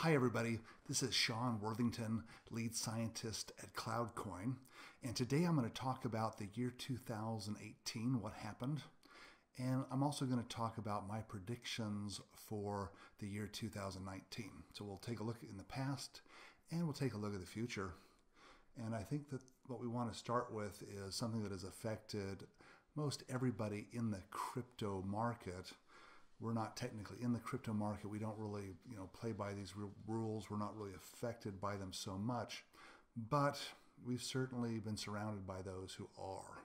Hi everybody, this is Sean Worthington, lead scientist at CloudCoin, and today I'm going to talk about the year 2018, what happened, and I'm also going to talk about my predictions for the year 2019. So we'll take a look in the past and we'll take a look at the future. And I think that what we want to start with is something that has affected most everybody in the crypto market. We're not technically in the crypto market. We don't really, play by these rules. We're not really affected by them so much, but we've certainly been surrounded by those who are.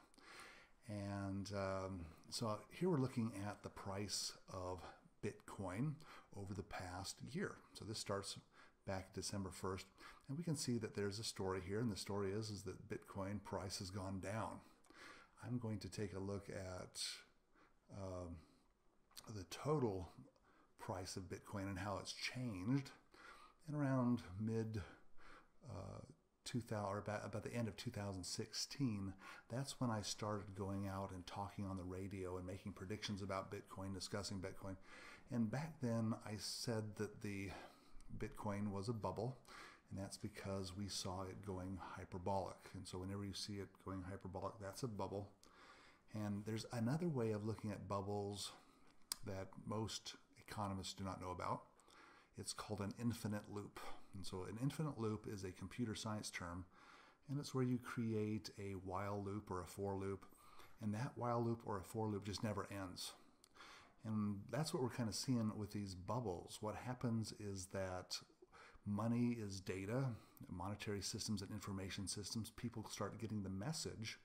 And so here we're looking at the price of Bitcoin over the past year. So this starts back December 1st, and we can see that there's a story here, and the story is that Bitcoin price has gone down. I'm going to take a look at the total price of Bitcoin and how it's changed. And around mid 2000, or about the end of 2016, that's when I started going out and talking on the radio and making predictions about Bitcoin, discussing Bitcoin. And back then I said that the Bitcoin was a bubble, and that's because we saw it going hyperbolic. And so whenever you see it going hyperbolic, that's a bubble. And there's another way of looking at bubbles that most economists do not know about. It's called an infinite loop. And so an infinite loop is a computer science term, and it's where you create a while loop or a for loop, and that while loop or a for loop just never ends. And that's what we're kind of seeing with these bubbles. What happens is that money is data, monetary systems and information systems. People start getting the message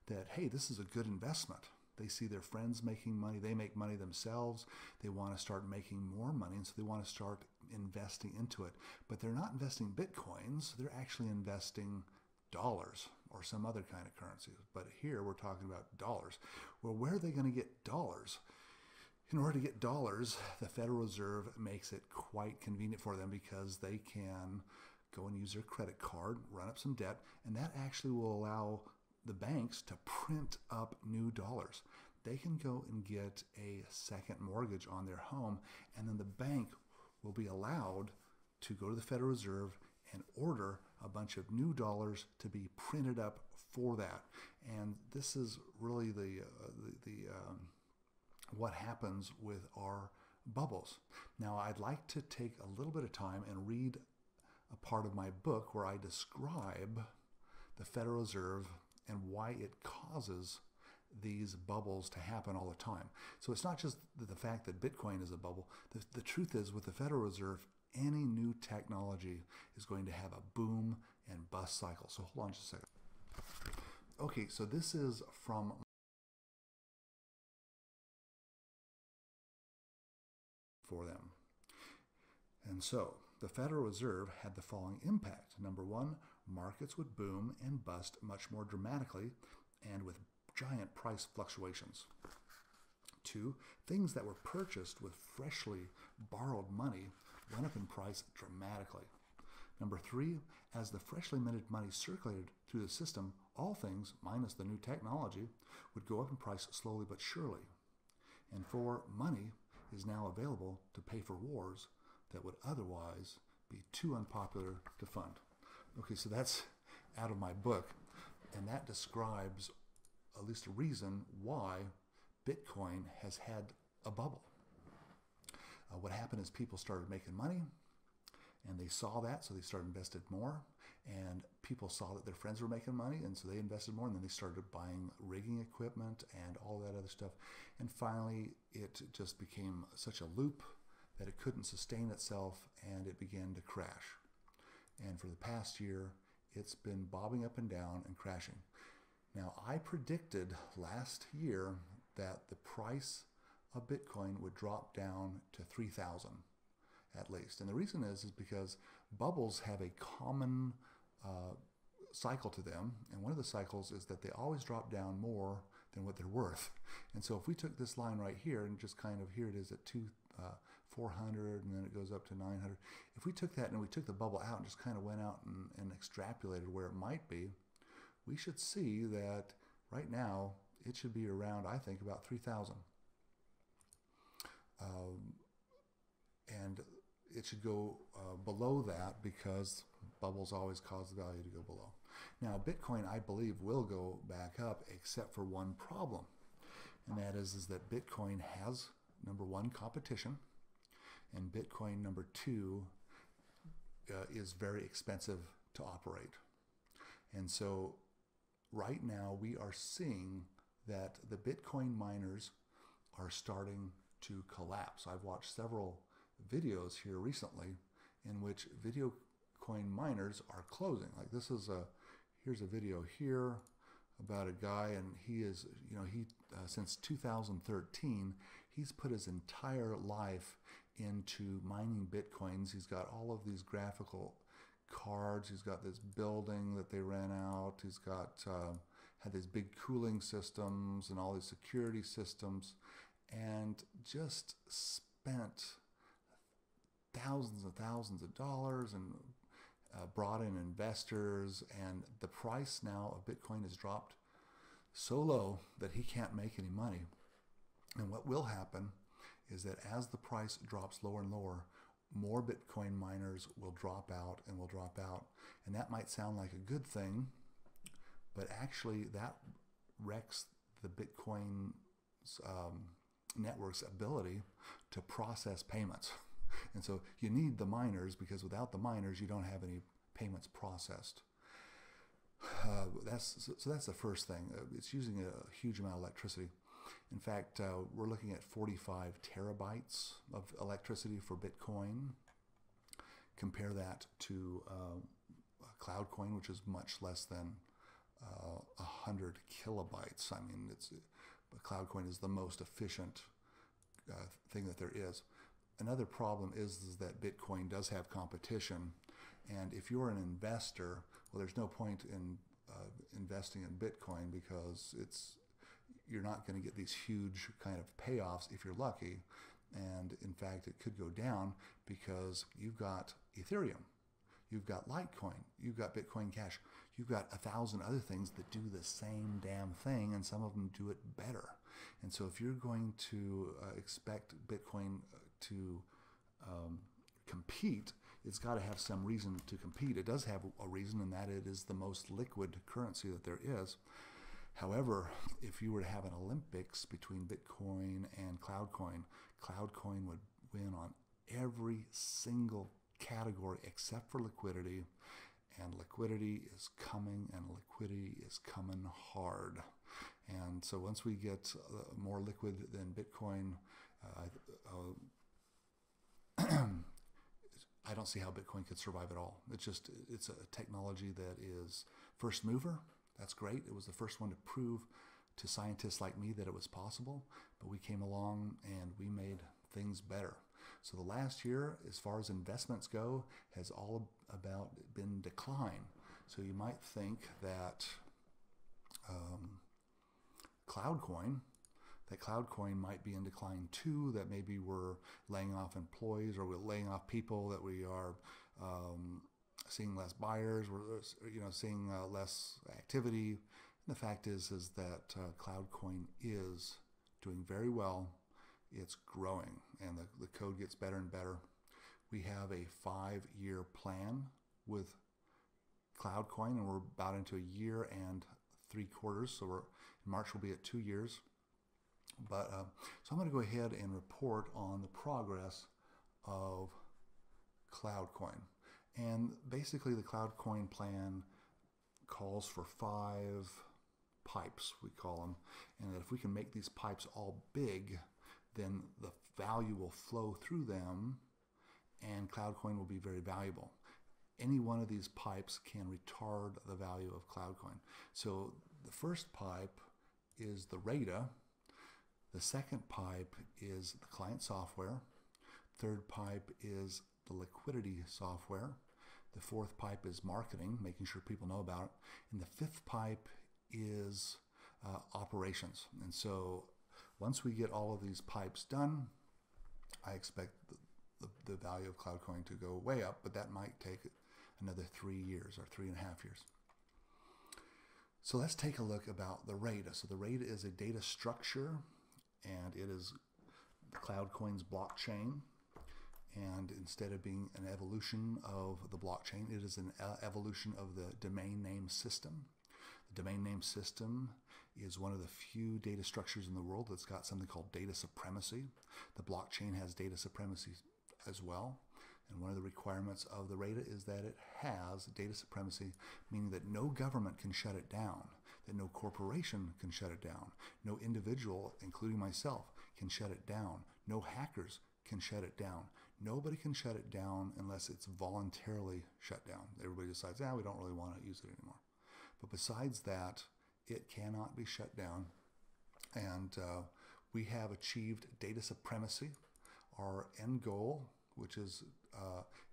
that, hey, this is a good investment. They see their friends making money. They make money themselves. They want to start making more money, and so they want to start investing into it. But they're not investing Bitcoins. They're actually investing dollars or some other kind of currency. But here we're talking about dollars. Well, where are they going to get dollars? In order to get dollars, the Federal Reserve makes it quite convenient for them because they can go and use their credit card, run up some debt, and that actually will allow the banks to print up new dollars. They can go and get a second mortgage on their home, and then the bank will be allowed to go to the Federal Reserve and order a bunch of new dollars to be printed up for that. And this is really what happens with our bubbles. Now, I'd like to take a little bit of time and read a part of my book where I describe the Federal Reserve and why it causes these bubbles to happen all the time. So it's not just the fact that Bitcoin is a bubble. The truth is, with the Federal Reserve, any new technology is going to have a boom and bust cycle. So hold on just a second. Okay, so this is from for them. And so the Federal Reserve had the following impact. Number one, markets would boom and bust much more dramatically and with giant price fluctuations. Two, things that were purchased with freshly borrowed money went up in price dramatically. Number three, as the freshly minted money circulated through the system, all things, minus the new technology, would go up in price slowly but surely. And four, money is now available to pay for wars that would otherwise be too unpopular to fund. Okay, so that's out of my book, and that describes at least a reason why Bitcoin has had a bubble. What happened is people started making money, and they saw that, so they started invested more, and people saw that their friends were making money, and so they invested more, and then they started buying rigging equipment and all that other stuff, and finally it just became such a loop that it couldn't sustain itself, and it began to crash. And for the past year, it's been bobbing up and down and crashing. Now, I predicted last year that the price of Bitcoin would drop down to 3,000 at least. And the reason is because bubbles have a common cycle to them. And one of the cycles is that they always drop down more than what they're worth. And so if we took this line right here and just kind of, here it is at 400, and then it goes up to 900. If we took that and we took the bubble out and just kind of went out and extrapolated where it might be, we should see that right now it should be around, I think, about 3,000. And it should go below that, because bubbles always cause the value to go below. Now, Bitcoin, I believe, will go back up, except for one problem, and that is that Bitcoin has, number one, competition, and Bitcoin, number two, is very expensive to operate. And so right now we are seeing that the Bitcoin miners are starting to collapse. I've watched several videos here recently in which video coin miners are closing. Like this is here's a video here about a guy, and he is, since 2013, he's put his entire life into mining Bitcoins. He's got all of these graphical cards. He's got this building that they ran out. He's got had these big cooling systems and all these security systems, and just spent thousands and thousands of dollars and brought in investors, and the price now of Bitcoin has dropped so low that he can't make any money. And what will happen is that as the price drops lower and lower, more Bitcoin miners will drop out and will drop out. And that might sound like a good thing, but actually that wrecks the Bitcoin network's ability to process payments. And so you need the miners, because without the miners, you don't have any payments processed. That's the first thing. It's using a huge amount of electricity. In fact, we're looking at 45 terabytes of electricity for Bitcoin. Compare that to CloudCoin, which is much less than 100 kilobytes. I mean, CloudCoin is the most efficient thing that there is. Another problem is that Bitcoin does have competition, and if you're an investor, well, there's no point in investing in Bitcoin, because you're not going to get these huge kind of payoffs if you're lucky. And in fact, it could go down, because you've got Ethereum, you've got Litecoin, you've got Bitcoin Cash, you've got 1,000 other things that do the same damn thing, and some of them do it better. And so if you're going to expect Bitcoin to compete, it's got to have some reason to compete. It does have a reason, in that it is the most liquid currency that there is. However, if you were to have an Olympics between Bitcoin and CloudCoin, CloudCoin would win on every single category except for liquidity. And liquidity is coming, and liquidity is coming hard. And so once we get more liquid than Bitcoin, I don't see how Bitcoin could survive at all. It's a technology that is first mover. That's great. It was the first one to prove to scientists like me that it was possible, but we came along and we made things better. So the last year, as far as investments go, has all about been decline. So you might think that CloudCoin might be in decline too, that maybe we're laying off employees, or we're laying off people, that we are seeing less buyers, we're seeing less activity. And the fact is that CloudCoin is doing very well. It's growing, and the code gets better and better. We have a 5-year plan with CloudCoin, and we're about into a year and 3 quarters. So in March we'll be at 2 years. But so I'm going to go ahead and report on the progress of CloudCoin. And basically the CloudCoin plan calls for 5 pipes, we call them. And that if we can make these pipes all big, then the value will flow through them, and CloudCoin will be very valuable. Any one of these pipes can retard the value of CloudCoin. So the first pipe is the RAIDA. The second pipe is the client software. Third pipe is the liquidity software. The fourth pipe is marketing, making sure people know about it. And the fifth pipe is operations. And so once we get all of these pipes done, I expect the value of CloudCoin to go way up, but that might take another 3 years or 3.5 years. So let's take a look about the RAIDA. So the RAIDA is a data structure, and it is CloudCoin's blockchain. And instead of being an evolution of the blockchain, it is an evolution of the domain name system. The domain name system is one of the few data structures in the world that's got something called data supremacy. The blockchain has data supremacy as well. And one of the requirements of the RAIDA is that it has data supremacy, meaning that no government can shut it down, that no corporation can shut it down, no individual, including myself, can shut it down, no hackers can shut it down. Nobody can shut it down unless it's voluntarily shut down. Everybody decides, we don't really want to use it anymore. But besides that, it cannot be shut down. And we have achieved data supremacy. Our end goal, which is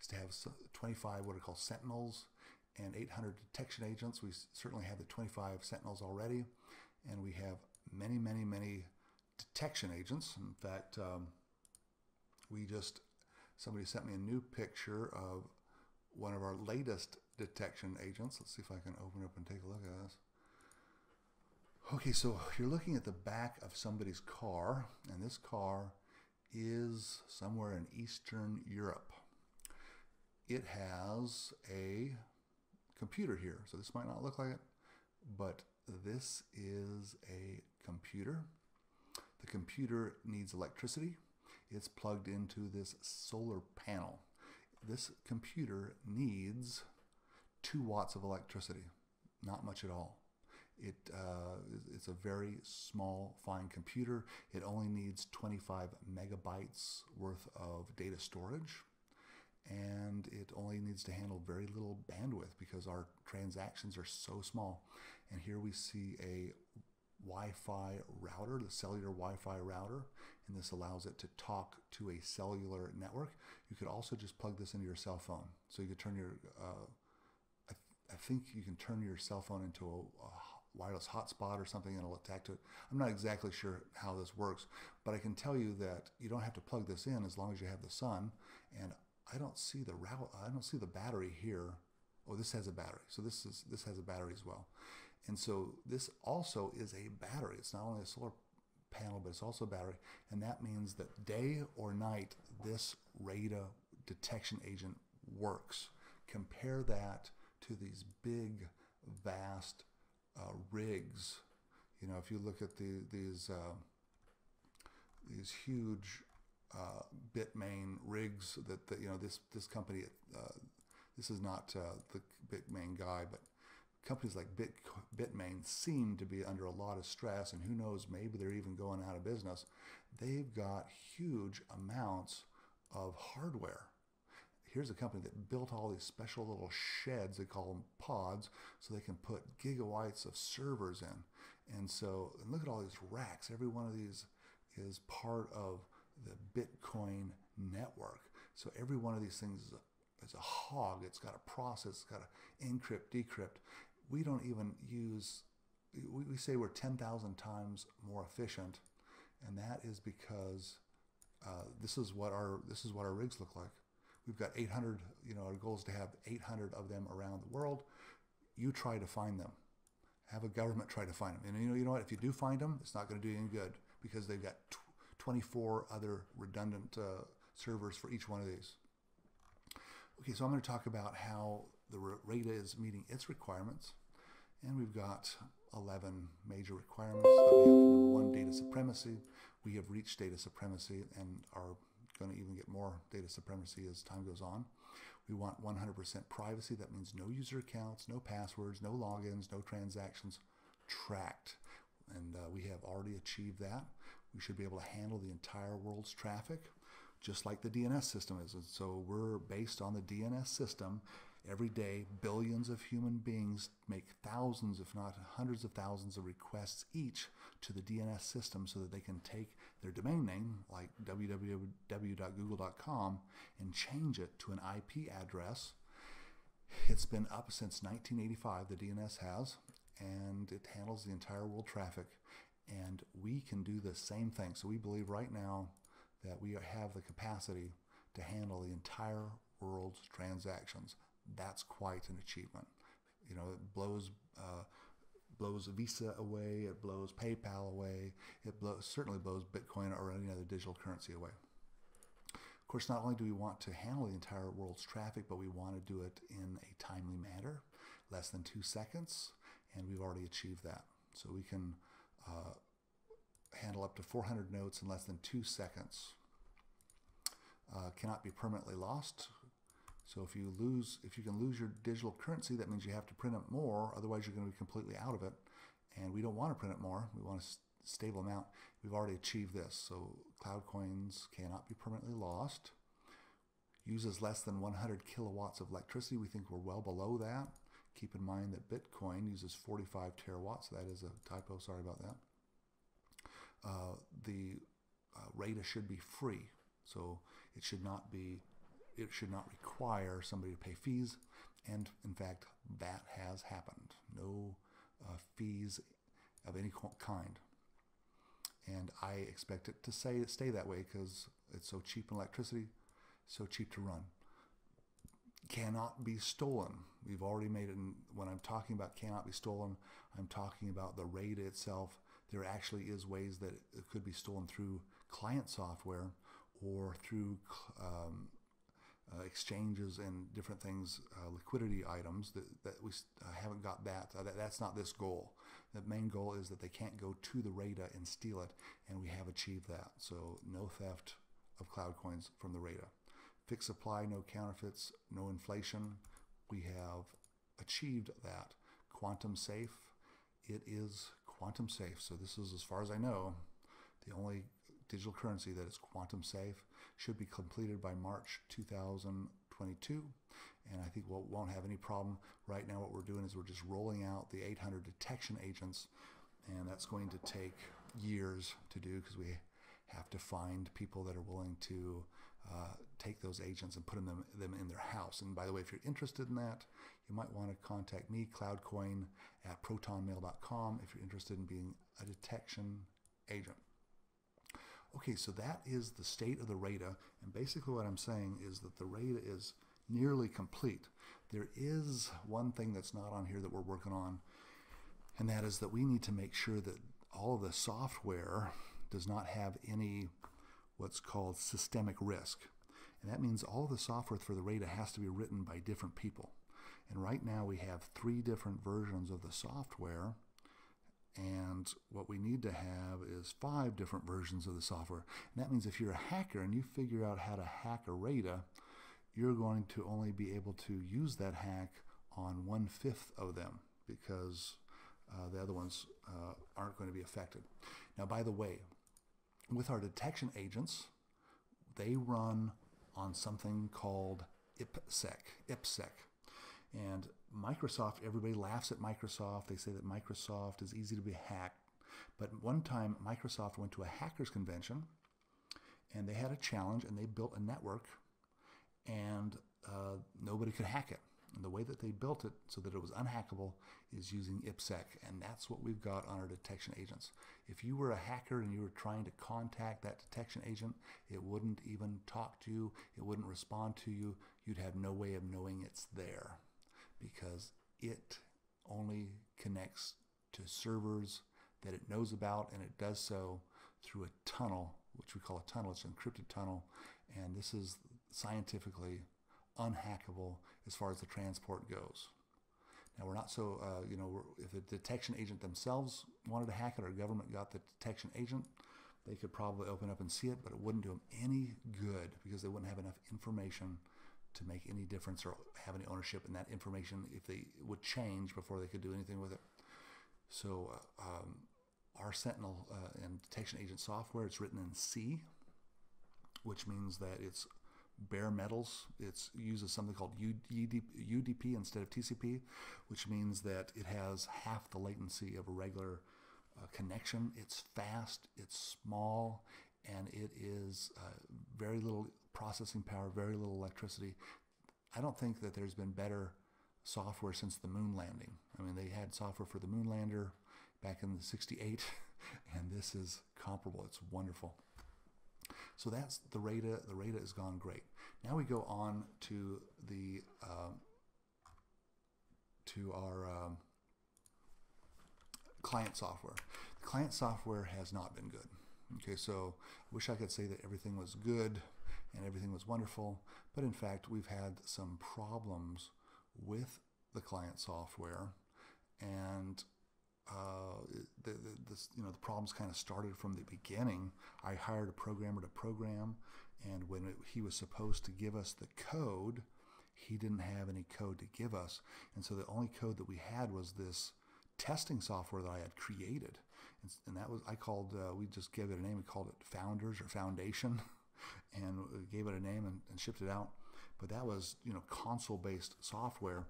to have 25 what are called sentinels and 800 detection agents. We certainly have the 25 sentinels already, and we have many, many, many detection agents. In fact, somebody sent me a new picture of one of our latest detection agents. Let's see if I can open up and take a look at this. Okay, so you're looking at the back of somebody's car, and this car is somewhere in Eastern Europe. It has a computer here, so this might not look like it, but this is a computer. The computer needs electricity. It's plugged into this solar panel. This computer needs 2 watts of electricity, not much at all. It's a very small, fine computer. It only needs 25 megabytes worth of data storage, and it only needs to handle very little bandwidth because our transactions are so small. And here we see a Wi-Fi router, the cellular Wi-Fi router, and this allows it to talk to a cellular network. You could also just plug this into your cell phone. So you could turn your, I think you can turn your cell phone into a wireless hotspot or something, and it'll attach to it. I'm not exactly sure how this works, but I can tell you that you don't have to plug this in as long as you have the sun. And I don't see the battery here. Oh, this has a battery. So this has a battery as well. And so this also is a battery. It's not only a solar panel, but it's also a battery. And that means that day or night, this RAIDA detection agent works. Compare that to these big, vast rigs. You know, if you look at these huge Bitmain rigs that you know, this company, this is not the Bitmain guy, but companies like Bitmain seem to be under a lot of stress, and who knows, maybe they're even going out of business. They've got huge amounts of hardware. Here's a company that built all these special little sheds, they call them pods, so they can put gigabytes of servers in. And so, and look at all these racks. Every one of these is part of the Bitcoin network. So every one of these things is a hog. It's got a process, it's got to encrypt, decrypt. We don't even use, we say we're 10,000 times more efficient, and that is because this is what our rigs look like. We've got 800, you know, our goal is to have 800 of them around the world. You try to find them. Have a government try to find them. And you know what, if you do find them, it's not going to do you any good because they've got 24 other redundant servers for each one of these. Okay, so I'm going to talk about how the RAIDA is meeting its requirements. And we've got 11 major requirements. That we have number 1, data supremacy. We have reached data supremacy and are going to even get more data supremacy as time goes on. We want 100% privacy. That means no user accounts, no passwords, no logins, no transactions tracked. And we have already achieved that. We should be able to handle the entire world's traffic, just like the DNS system is. And so we're based on the DNS system. Every day, billions of human beings make thousands, if not hundreds of thousands of requests each to the DNS system so that they can take their domain name, like www.google.com, and change it to an IP address. It's been up since 1985, the DNS has, and it handles the entire world traffic. And we can do the same thing. So we believe right now that we have the capacity to handle the entire world's transactions. That's quite an achievement. You know, it blows Visa away, it blows PayPal away, it certainly blows Bitcoin or any other digital currency away. Of course, not only do we want to handle the entire world's traffic, but we want to do it in a timely manner, less than 2 seconds, and we've already achieved that. So we can handle up to 400 notes in less than 2 seconds. Cannot be permanently lost. So if you can lose your digital currency, that means you have to print it more, otherwise you're going to be completely out of it. And we don't want to print it more. We want a stable amount. We've already achieved this. So CloudCoins cannot be permanently lost. Uses less than 100 kilowatts of electricity. We think we're well below that. Keep in mind that Bitcoin uses 45 terawatts. That is a typo. Sorry about that. The RAIDA should be free. So it should not require somebody to pay fees, and in fact that has happened. No fees of any kind, and I expect it to stay that way because it's so cheap in electricity, so cheap to run. Cannot be stolen. We've already made it. When I'm talking about cannot be stolen, I'm talking about the RAIDA itself. There actually is ways that it could be stolen through client software or through exchanges and different things, liquidity items that we haven't got that. That's not this goal. The main goal is that they can't go to the RAIDA and steal it, and we have achieved that. So no theft of CloudCoins from the RAIDA. Fixed supply, no counterfeits, no inflation. We have achieved that. Quantum safe. It is quantum safe. So this is, as far as I know, the only digital currency that is quantum safe. Should be completed by March 2022, and I think we won't have any problem. Right now what we're doing is we're just rolling out the 800 detection agents, and that's going to take years to do because we have to find people that are willing to take those agents and put them in their house. And by the way, if you're interested in that, you might want to contact me, CloudCoin at protonmail.com, if you're interested in being a detection agent. Okay, so that is the state of the RAIDA, and basically what I'm saying is that the RAIDA is nearly complete. There is one thing that's not on here that we're working on, and that is that we need to make sure that all of the software does not have any what's called systemic risk. And that means all of the software for the RAIDA has to be written by different people. And right now we have 3 different versions of the software, and what we need to have is 5 different versions of the software. And that means if you're a hacker and you figure out how to hack a RAIDA, you're going to only be able to use that hack on 1/5 of them, because the other ones aren't going to be affected. Now, by the way, with our detection agents, they run on something called IPsec. And Microsoft, everybody laughs at Microsoft. They say that Microsoft is easy to be hacked. But one time, Microsoft went to a hackers convention, and they had a challenge, and they built a network, and nobody could hack it. And the way that they built it so that it was unhackable is using IPsec, and that's what we've got on our detection agents. If you were a hacker and you were trying to contact that detection agent, it wouldn't even talk to you, it wouldn't respond to you, you'd have no way of knowing it's there, because it only connects to servers that it knows about, and it does so through a tunnel, which we call a tunnel. It's an encrypted tunnel, and this is scientifically unhackable as far as the transport goes. Now, we're not so, if the detection agent themselves wanted to hack it, or government got the detection agent, they could probably open up and see it, but it wouldn't do them any good because they wouldn't have enough information to make any difference or have any ownership in that information if they would change before they could do anything with it. So our Sentinel and detection agent software, it's written in C, which means that it's bare metals. It uses something called UDP instead of TCP, which means that it has half the latency of a regular connection. It's fast, it's small, and it is very little processing power, very little electricity. I don't think that there's been better software since the moon landing. I mean, they had software for the moon lander back in '68, and this is comparable. It's wonderful. So that's the RAIDA. The RAIDA has gone great. Now we go on to the our client software. The client software has not been good. Okay, so I wish I could say that everything was good and everything was wonderful. But in fact, we've had some problems with the client software, and the problems kind of started from the beginning. I hired a programmer to program, and when he was supposed to give us the code, he didn't have any code to give us, and so the only code that we had was this testing software that I had created, and that was we just gave it a name. We called it Founders or Foundation, and we gave it a name and shipped it out. But that was console-based software,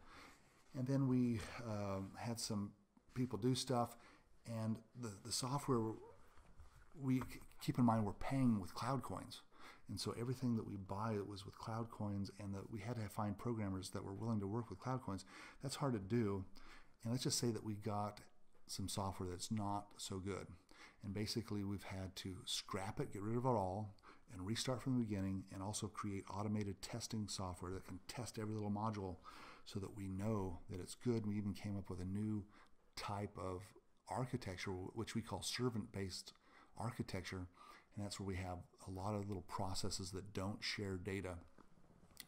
and then we had some people do stuff, and the software, we keep in mind we're paying with CloudCoins, and so everything that we buy was with CloudCoins, and that we had to find programmers that were willing to work with CloudCoins. That's hard to do, and let's just say that we got some software that's not so good, and basically we've had to scrap it, get rid of it all, and restart from the beginning, and also create automated testing software that can test every little module so that we know that it's good. We even came up with a new type of architecture, which we call servant-based architecture, and that's where we have a lot of little processes that don't share data.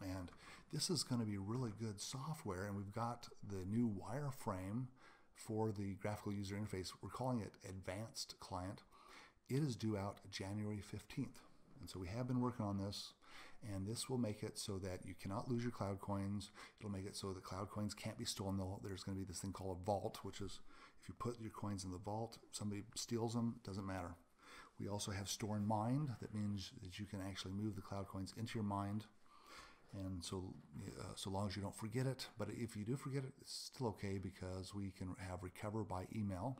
And this is going to be really good software, and we've got the new wireframe for the graphical user interface. We're calling it Advanced Client. It is due out January 15th, and so we have been working on this, and this will make it so that you cannot lose your cloud coins. It'll make it so that cloud coins can't be stolen. There's going to be this thing called a vault, which is if you put your coins in the vault, somebody steals them, it doesn't matter. We also have store in mind. That means that you can actually move the cloud coins into your mind, and so long as you don't forget it. But if you do forget it, it's still okay, because we can have recover by email,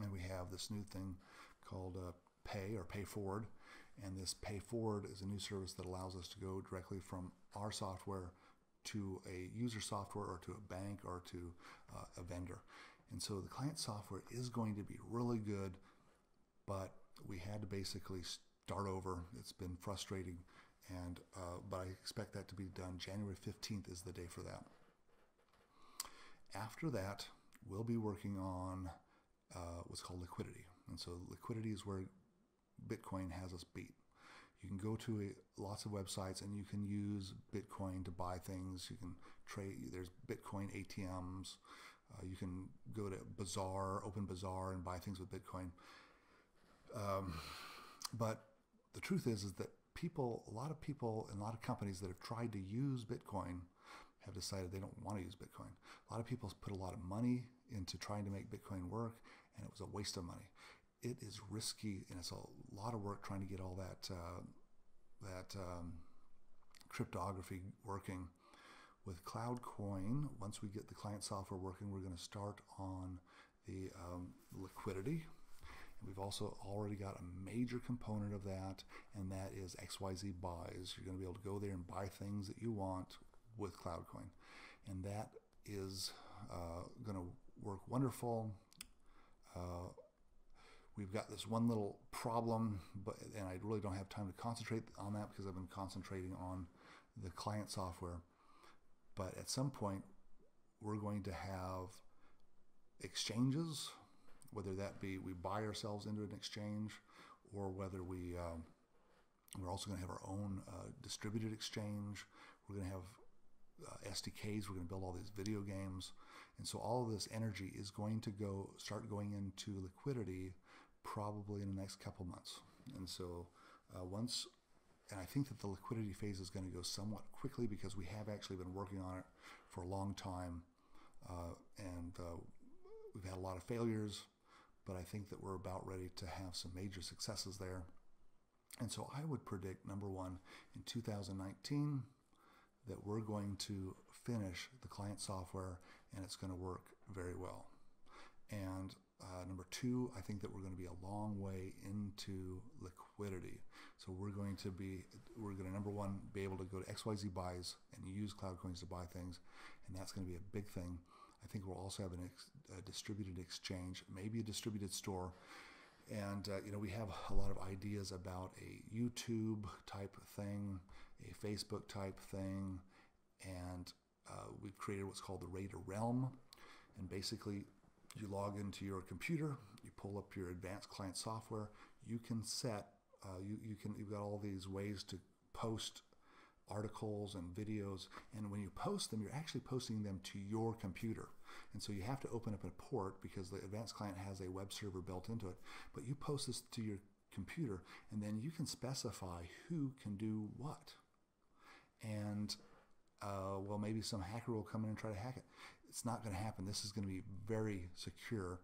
and we have this new thing called pay or pay forward. And this pay forward is a new service that allows us to go directly from our software to a user software, or to a bank, or to a vendor. And so the client software is going to be really good, but we had to basically start over. It's been frustrating, and but I expect that to be done. January 15th is the day for that. After that, we'll be working on what's called Liquidity. And so Liquidity is where Bitcoin has us beat. You can go to lots of websites, and you can use Bitcoin to buy things. You can trade. There's Bitcoin ATMs. You can go to Open Bazaar, and buy things with Bitcoin. But the truth is that a lot of people and a lot of companies that have tried to use Bitcoin have decided they don't want to use Bitcoin. A lot of people put a lot of money into trying to make Bitcoin work, and it was a waste of money. It is risky, and it's a lot of work trying to get all that cryptography working. With CloudCoin, once we get the client software working, we're going to start on the Liquidity. And we've also already got a major component of that, and that is XYZ buys. You're going to be able to go there and buy things that you want with CloudCoin, and that is going to work wonderful. We've got this one little problem, and I really don't have time to concentrate on that because I've been concentrating on the client software. But at some point, we're going to have exchanges, whether that be we buy ourselves into an exchange, or whether we're also going to have our own distributed exchange. We're going to have SDKs. We're going to build all these video games. And so all of this energy is going to start going into Liquidity probably in the next couple months. And so and I think that the Liquidity phase is going to go somewhat quickly, because we have actually been working on it for a long time, and we've had a lot of failures, but I think that we're about ready to have some major successes there. And so I would predict, number one, in 2019, that we're going to finish the client software, and it's going to work very well. And number two, I think that we're going to be a long way into Liquidity. So we're going to number one, be able to go to XYZ buys and use CloudCoins to buy things, and that's going to be a big thing. I think we'll also have a distributed exchange, maybe a distributed store, and we have a lot of ideas about a YouTube type thing, a Facebook type thing, and we've created what's called the RAIDA realm, and basically you log into your computer, you pull up your advanced client software, you can set, you've got all these ways to post articles and videos, and when you post them, you're actually posting them to your computer. And so you have to open up a port because the advanced client has a web server built into it. But you post this to your computer, and then you can specify who can do what. And well, maybe some hacker will come in and try to hack it. It's not going to happen. This is going to be very secure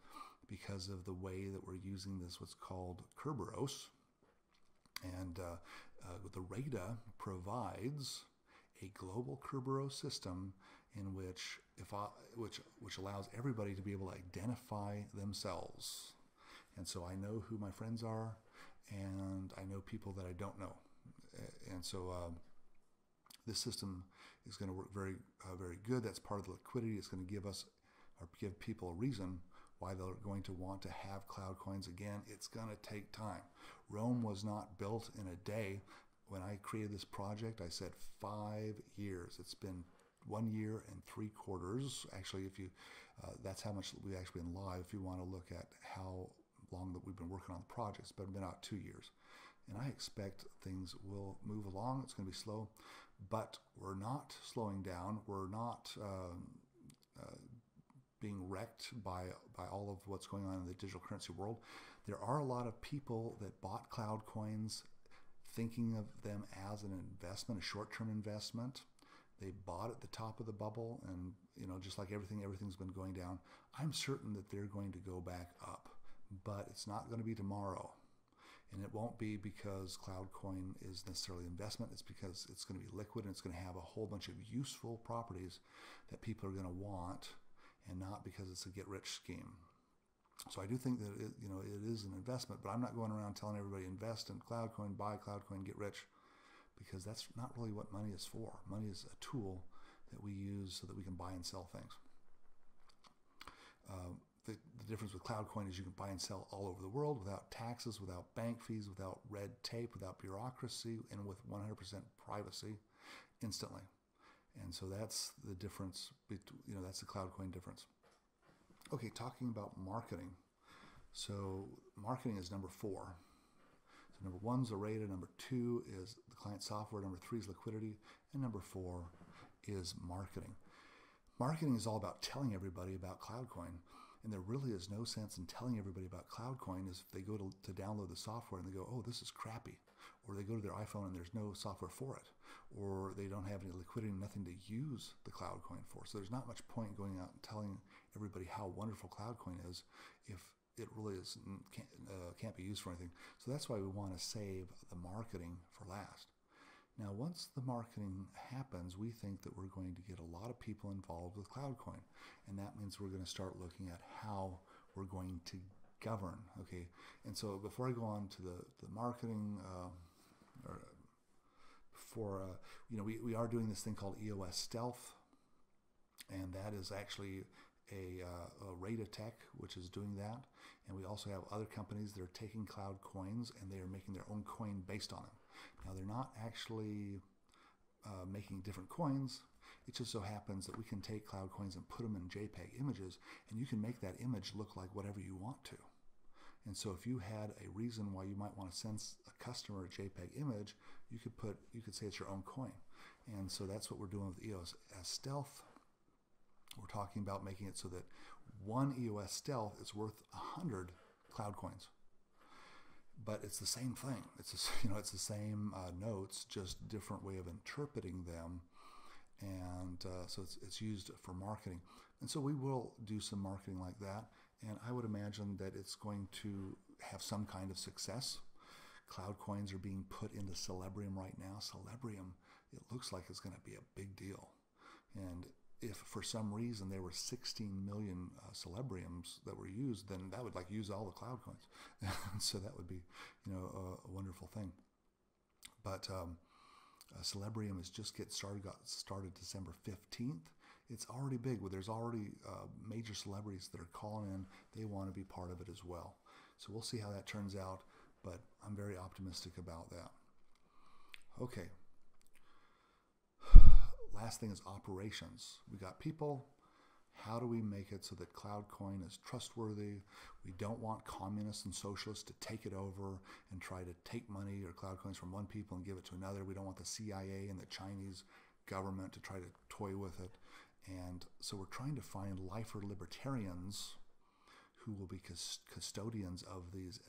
because of the way that we're using this, what's called Kerberos. And the RAIDA provides a global Kerberos system in which which allows everybody to be able to identify themselves. And so I know who my friends are, and I know people that I don't know. And so this system is going to work very, very good. That's part of the liquidity. It's going to give us, or give people a reason why they're going to want to have cloud coins again. It's going to take time. Rome was not built in a day. When I created this project, I said 5 years. It's been 1 year and 3 quarters. Actually, if you, that's how much we've actually been live. If you want to look at how long that we've been working on the project, it's been about 2 years. And I expect things will move along. It's going to be slow, but we're not slowing down. We're not being wrecked by all of what's going on in the digital currency world. There are a lot of people that bought cloud coins thinking of them as an investment, a short-term investment. They bought at the top of the bubble, and just like everything's been going down. I'm certain that they're going to go back up, but it's not going to be tomorrow. And it won't be because CloudCoin is necessarily investment. It's because it's going to be liquid, and it's going to have a whole bunch of useful properties that people are going to want, and not because it's a get-rich scheme. So I do think that it is an investment, but I'm not going around telling everybody invest in CloudCoin, buy CloudCoin, get rich, because that's not really what money is for. Money is a tool that we use so that we can buy and sell things. The difference with CloudCoin is you can buy and sell all over the world without taxes, without bank fees, without red tape, without bureaucracy, and with 100% privacy instantly. And so that's the difference, that's the CloudCoin difference. Okay, talking about marketing. So marketing is number 4. So number 1 is the RAIDA, number 2 is the client software, number 3 is liquidity, and number 4 is marketing. Marketing is all about telling everybody about CloudCoin. And there really is no sense in telling everybody about CloudCoin if they go to download the software and they go, oh, this is crappy. Or they go to their iPhone and there's no software for it. Or they don't have any liquidity, nothing to use the CloudCoin for. So there's not much point going out and telling everybody how wonderful CloudCoin is if it really can't be used for anything. So that's why we want to save the marketing for last. Now, once the marketing happens, we think that we're going to get a lot of people involved with CloudCoin. And that means we're going to start looking at how we're going to govern. Okay, and so before I go on to the marketing, we are doing this thing called EOS Stealth. And that is actually a RAIDA tech, which is doing that. And we also have other companies that are taking cloud coins and they are making their own coin based on them. Now, they're not actually making different coins. It just so happens that we can take cloud coins and put them in JPEG images, and you can make that image look like whatever you want to. And so if you had a reason why you might want to send a customer a JPEG image, you could say it's your own coin. And so that's what we're doing with EOS Stealth. We're talking about making it so that one EOS Stealth is worth 100 cloud coins. But it's the same thing. It's the same notes, just different way of interpreting them, and so it's used for marketing. And so we will do some marketing like that, and I would imagine that it's going to have some kind of success. Cloud coins are being put into Celebrium right now. Celebrium, it looks like it's going to be a big deal, and if for some reason there were 16 million Celebriums that were used, then that would use all the cloud coins. So that would be, a wonderful thing. But Celebrium is just got started December 15th. It's already big. There's already major celebrities that are calling in. They want to be part of it as well. So we'll see how that turns out, but I'm very optimistic about that. Okay. Last thing is operations. We got people. How do we make it so that CloudCoin is trustworthy? We don't want communists and socialists to take it over and try to take money or CloudCoins from one people and give it to another. We don't want the CIA and the Chinese government to try to toy with it. And so we're trying to find lifer libertarians who will be custodians of these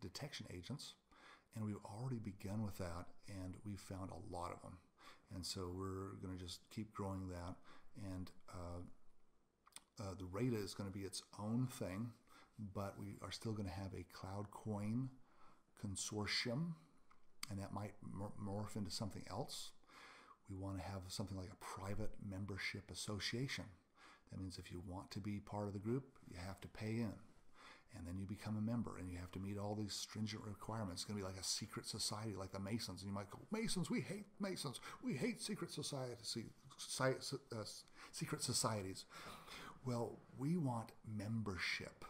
detection agents. And we've already begun with that, and we've found a lot of them. And so we're going to just keep growing that. And the RAIDA is going to be its own thing, but we are still going to have a CloudCoin consortium, and that might morph into something else. We want to have something like a private membership association. That means if you want to be part of the group, you have to pay in. And then you become a member, and you have to meet all these stringent requirements. It's going to be like a secret society, like the Masons. And you might go, Masons, we hate Masons. We hate secret societies. Secret societies. Well, we want membership.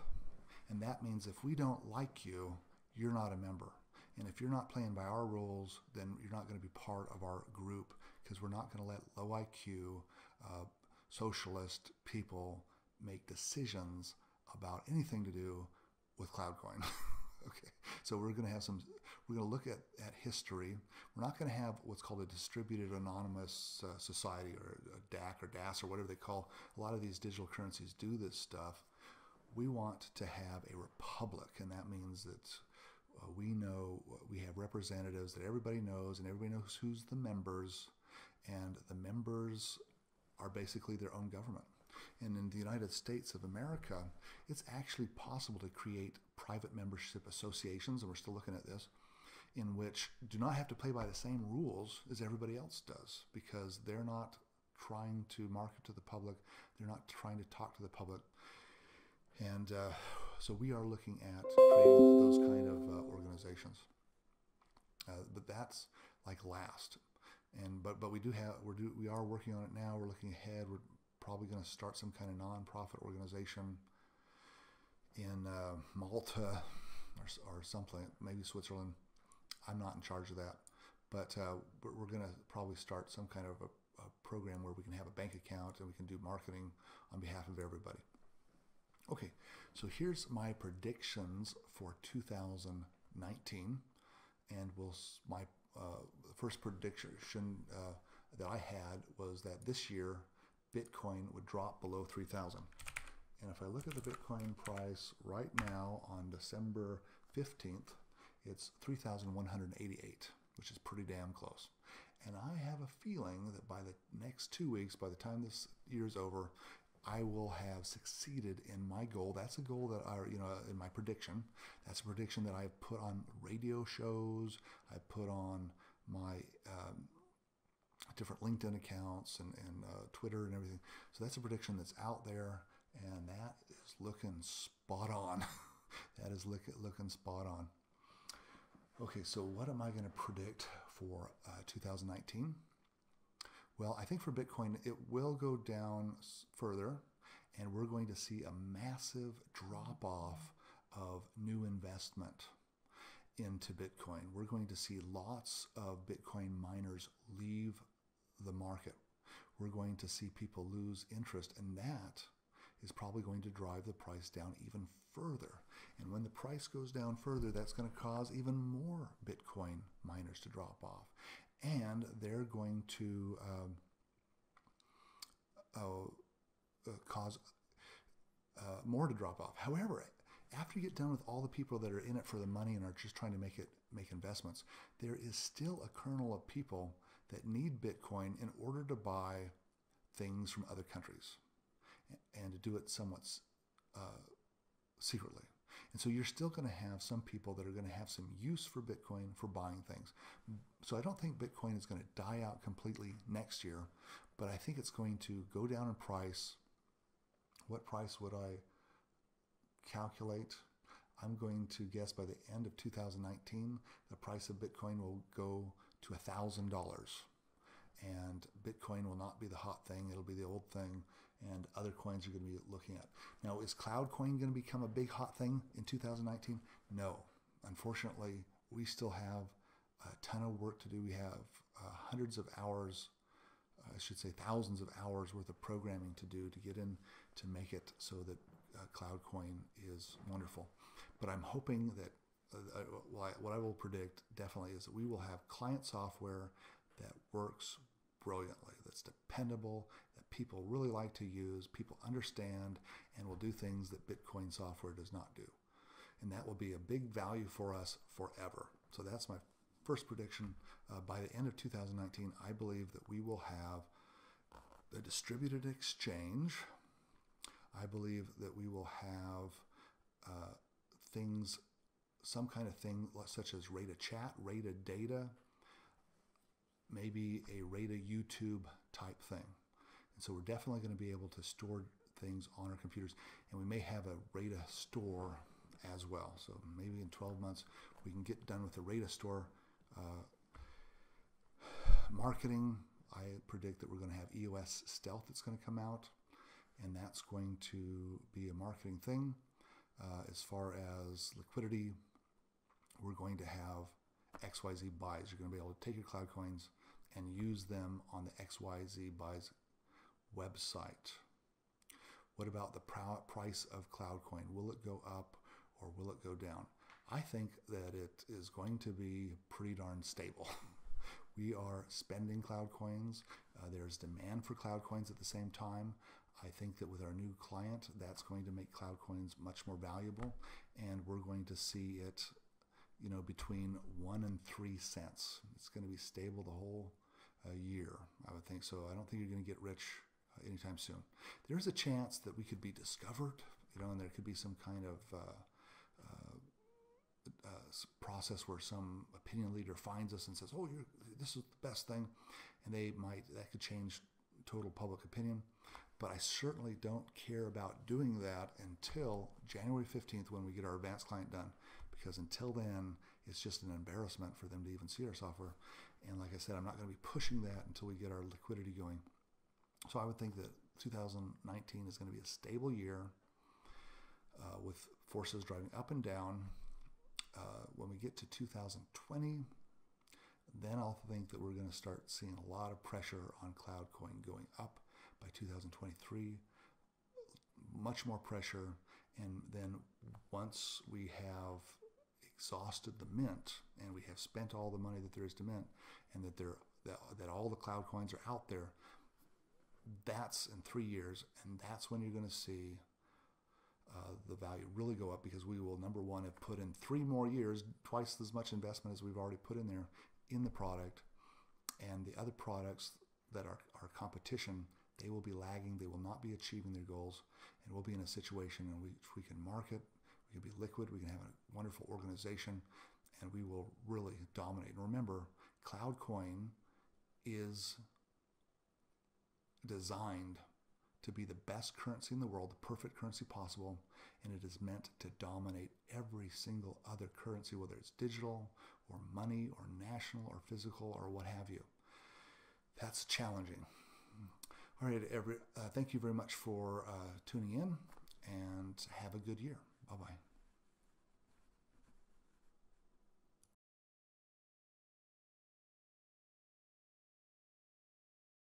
And that means if we don't like you, you're not a member. And if you're not playing by our rules, then you're not going to be part of our group, because we're not going to let low IQ, socialist people make decisions about anything to do with CloudCoin. Okay, so we're going to look at history. We're not going to have what's called a distributed anonymous society, or a DAC or DAS or whatever they call. A lot of these digital currencies do this stuff. We want to have a republic, and that means that we have representatives that everybody knows, and everybody knows who's the members, and the members are basically their own government. And in the United States of America, it's actually possible to create private membership associations, and we're still looking at this, in which do not have to play by the same rules as everybody else does, because they're not trying to market to the public, they're not trying to talk to the public. And so we are looking at creating those kind of organizations. But that's like last. But we are working on it now. We're looking ahead. We're probably going to start some kind of non-profit organization in Malta or something, maybe Switzerland. I'm not in charge of that, but we're going to probably start some kind of a program where we can have a bank account and we can do marketing on behalf of everybody. Okay, so here's my predictions for 2019, and my first prediction that I had was that this year Bitcoin would drop below 3,000. And if I look at the Bitcoin price right now on December 15th, it's 3,188, which is pretty damn close. And I have a feeling that by the next 2 weeks, by the time this year's over, I will have succeeded in my goal. That's a goal that in my prediction. That's a prediction that I've put on radio shows. I put on my different LinkedIn accounts and Twitter and everything. So that's a prediction that's out there, and that is looking spot on. That is looking spot on. Okay, so what am I going to predict for 2019? Well, I think for Bitcoin, it will go down further, and we're going to see a massive drop-off of new investment into Bitcoin. We're going to see lots of Bitcoin miners leave the market. We're going to see people lose interest, and that is probably going to drive the price down even further. And when the price goes down further, that's going to cause even more Bitcoin miners to drop off. And they're going to cause more to drop off. However, after you get done with all the people that are in it for the money and are just trying to make investments, there is still a kernel of people that need Bitcoin in order to buy things from other countries and to do it somewhat secretly. And so you're still going to have some people that are going to have some use for Bitcoin for buying things. So I don't think Bitcoin is going to die out completely next year, but I think it's going to go down in price. What price would I calculate? I'm going to guess by the end of 2019, the price of Bitcoin will go to $1,000. And Bitcoin will not be the hot thing. It'll be the old thing, and other coins are going to be looking at. Now, is CloudCoin going to become a big hot thing in 2019? No. Unfortunately, we still have a ton of work to do. We have hundreds of hours, should say thousands of hours worth of programming to do to get in to make it so that CloudCoin is wonderful. But I'm hoping that what I will predict definitely is that we will have client software that works brilliantly, that's dependable, that people really like to use, people understand, and will do things that Bitcoin software does not do. And that will be a big value for us forever. So that's my first prediction. By the end of 2019, I believe that we will have a distributed exchange. I believe that we will have things, some kind of thing such as RAIDA chat, RAIDA data, maybe a RAIDA YouTube type thing. And so we're definitely going to be able to store things on our computers, and we may have a RAIDA store as well. So maybe in 12 months we can get done with the RAIDA store marketing. I predict that we're going to have EOS Stealth that's going to come out, and that's going to be a marketing thing. As far as liquidity, we're going to have XYZ buys. You're going to be able to take your CloudCoins and use them on the XYZ buys website. What about the price of CloudCoin? Will it go up or will it go down? I think that it is going to be pretty darn stable. We are spending CloudCoins. There's demand for CloudCoins at the same time. I think that with our new client, that's going to make CloudCoins much more valuable, and we're going to see it, between 1 and 3 cents. It's going to be stable the whole year, I would think. So I don't think you're going to get rich anytime soon. There's a chance that we could be discovered, and there could be some kind of process where some opinion leader finds us and says, "Oh, this is the best thing," and that could change total public opinion. But I certainly don't care about doing that until January 15th when we get our advanced client done, because until then it's just an embarrassment for them to even see our software. And like I said, I'm not going to be pushing that until we get our liquidity going. So I would think that 2019 is going to be a stable year with forces driving up and down. When we get to 2020, then I'll think that we're going to start seeing a lot of pressure on CloudCoin going up. By 2023, much more pressure. And then once we have exhausted the mint and we have spent all the money that there is to mint, and that all the CloudCoins are out there, that's in 3 years, and that's when you're going to see the value really go up, because we will, number one, have put in 3 more years, twice as much investment as we've already put in there in the product, and the other products that are our competition, they will be lagging, they will not be achieving their goals, and we'll be in a situation in which we can market, we can be liquid, we can have a wonderful organization, and we will really dominate. And remember, CloudCoin is designed to be the best currency in the world, the perfect currency possible, and it is meant to dominate every single other currency, whether it's digital or money or national or physical or what have you. That's challenging. All right, thank you very much for tuning in, and have a good year. Bye-bye.